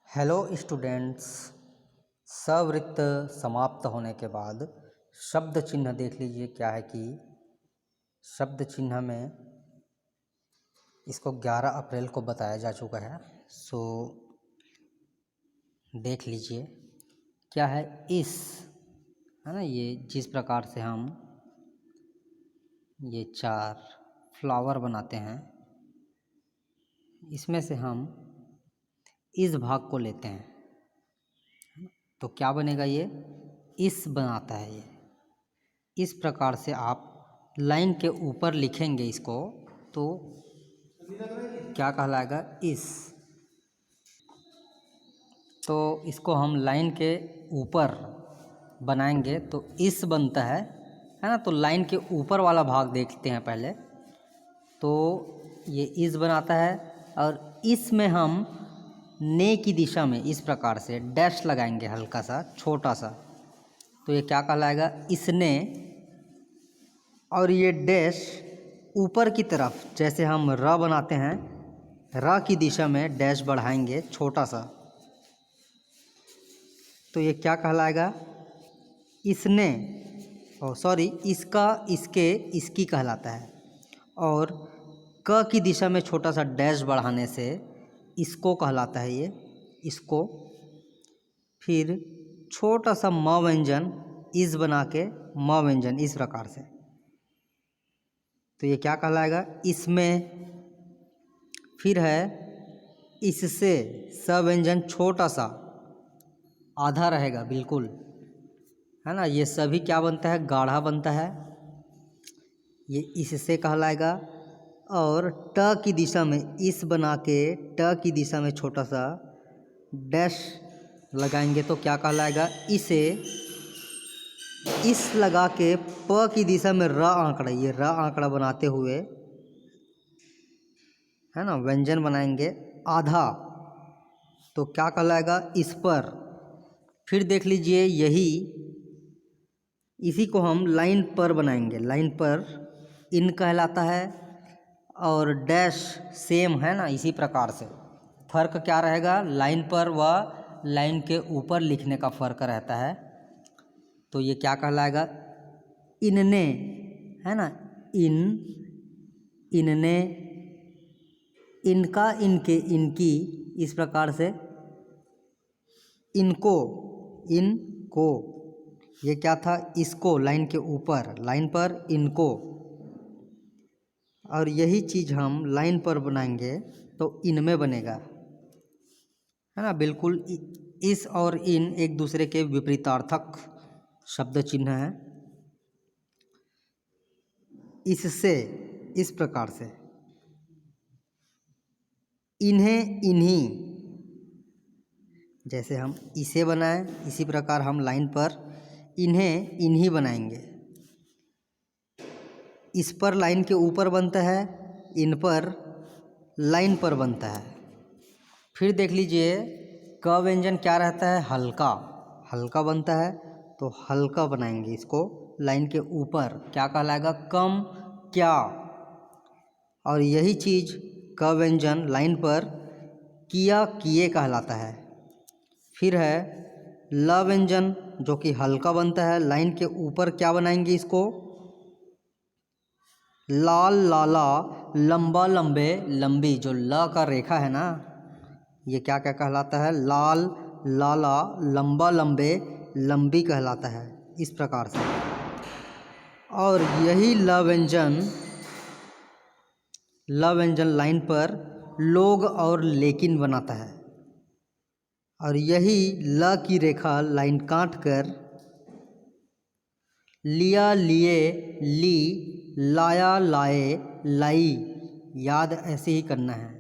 Hello students. सवृत्त समाप्त होने के बाद शब्द चिन्ह देख लीजिए। क्या है कि शब्द चिन्ह में इसको 11 अप्रैल को बताया जा चुका है। सो देख लीजिए क्या है। इस है ना, ये जिस प्रकार से हम ये 4 फ्लावर बनाते हैं, इसमें से हम इस भाग को लेते हैं तो क्या बनेगा, ये इस बनाता है। ये इस प्रकार से आप लाइन के ऊपर लिखेंगे इसको तो क्या कहलाएगा, इस। तो इसको हम लाइन के ऊपर बनाएंगे तो इस बनता है ना। तो लाइन के ऊपर वाला भाग देखते हैं पहले। तो ये इस बनाता है और इसमें हम ने की दिशा में इस प्रकार से डैश लगाएंगे, हल्का सा छोटा सा। तो ये क्या कहलाएगा, इसने। और ये डैश ऊपर की तरफ, जैसे हम र बनाते हैं, र की दिशा में डैश बढ़ाएंगे छोटा सा। तो ये क्या कहलाएगा, इसने। इसका, इसके, इसकी कहलाता है। और क की दिशा में छोटा सा डैश बढ़ाने से इसको कहलाता है, ये इसको। फिर छोटा सा म व्यंजन इस बना के म व्यंजन इस प्रकार से, तो ये क्या कहलाएगा, इसमें। फिर है इससे, स व्यंजन छोटा सा आधा रहेगा बिल्कुल, है ना। ये सभी क्या बनता है, गाढ़ा बनता है। ये इससे कहलाएगा। और ट की दिशा में इस बना के ट की दिशा में छोटा सा डैश लगाएंगे तो क्या कहलाएगा, इसे। इस लगा के प की दिशा में र आंकड़ा, ये र आंकड़ा बनाते हुए, है ना, व्यंजन बनाएंगे आधा, तो क्या कहलाएगा, इस पर। फिर देख लीजिए इसी को हम लाइन पर बनाएंगे। लाइन पर इन कहलाता है और डैश सेम, है ना। इसी प्रकार से फर्क क्या रहेगा, लाइन पर व लाइन के ऊपर लिखने का फ़र्क रहता है। तो ये क्या कहलाएगा, इनने, है ना। इन, इनने, इनका, इनके, इनकी, इस प्रकार से इनको, इनको। ये क्या था, इसको लाइन के ऊपर, लाइन पर इनको। और यही चीज़ हम लाइन पर बनाएंगे तो इनमें बनेगा, है ना। बिल्कुल इस और इन एक दूसरे के विपरीतार्थक शब्द चिन्ह है। इससे, इस प्रकार से। इन्हें, इन्हीं, जैसे हम इसे बनाएं इसी प्रकार हम लाइन पर इन्हें, इन्हीं बनाएंगे। इस पर लाइन के ऊपर बनता है, इन पर लाइन पर बनता है। फिर देख लीजिए क व्यंजन क्या रहता है, हल्का, हल्का बनता है तो हल्का बनाएंगे इसको लाइन के ऊपर, क्या कहलाएगा, कम, क्या। और यही चीज़ क व्यंजन लाइन पर किया, किए कहलाता है। फिर है ल व्यंजन जो कि हल्का बनता है, लाइन के ऊपर क्या बनाएंगे इसको, लाल, लाला, लंबा, लंबे, लंबी। जो ल का रेखा है ना, ये क्या क्या कहलाता है, लाल, लाला, लंबा, लंबे, लंबी कहलाता है, इस प्रकार से। और यही ल व्यंजन लाइन पर लोग और लेकिन बनाता है। और यही ल की रेखा लाइन काट कर लिया, लिए, ली, लाया, लाए, लाई, याद ऐसे ही करना है।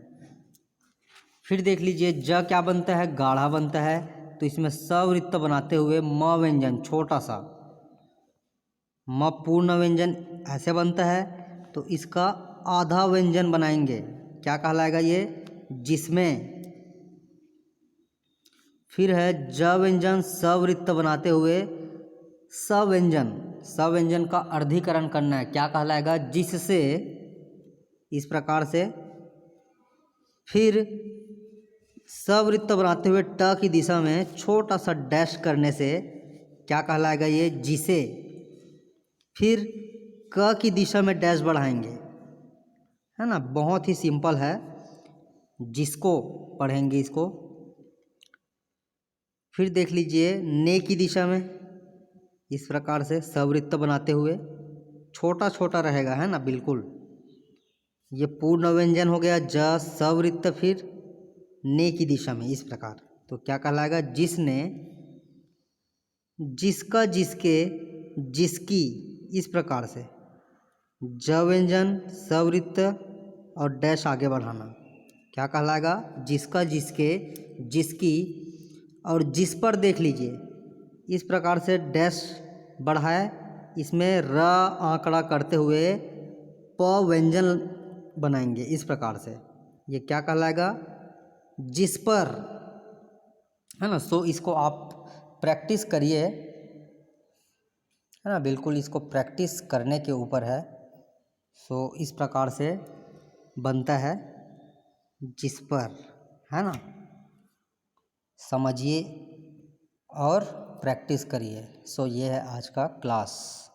फिर देख लीजिए ज क्या बनता है, गाढ़ा बनता है तो इसमें सवृत्त बनाते हुए म व्यंजन छोटा सा, म पूर्ण व्यंजन ऐसे बनता है तो इसका आधा व्यंजन बनाएंगे, क्या कहलाएगा ये, जिसमें। फिर है ज व्यंजन सवृत्त बनाते हुए सव्यंजन, सव्यंजन का अर्धीकरण करना है, क्या कहलाएगा, जिससे, इस प्रकार से। फिर सवृत्त बनाते हुए ट की दिशा में छोटा सा डैश करने से क्या कहलाएगा ये? जिसे। फिर क की दिशा में डैश बढ़ाएंगे, है ना, बहुत ही सिंपल है। जिसको पढ़ेंगे इसको। फिर देख लीजिए ने की दिशा में इस प्रकार से सवृत्त बनाते हुए छोटा छोटा रहेगा, है ना, बिल्कुल। ये पूर्ण व्यंजन हो गया ज सवृत्त, फिर ने की दिशा में इस प्रकार। तो क्या कहलाएगा? जिसने, जिसका, जिसके, जिसकी, इस प्रकार से ज व्यंजन सवृत्त और डैश आगे बढ़ाना क्या कहलाएगा? जिसका, जिसके, जिसकी। और जिस पर देख लीजिए इस प्रकार से डैश बढ़ाए, इसमें र आंकड़ा करते हुए प व्यंजन बनाएंगे इस प्रकार से। ये क्या कहलाएगा? जिस पर, है ना। सो इसको आप प्रैक्टिस करिए, है ना, बिल्कुल इसको प्रैक्टिस करने के ऊपर है। सो इस प्रकार से बनता है जिस पर, है ना। समझिए और प्रैक्टिस करिए। सो ये है आज का क्लास।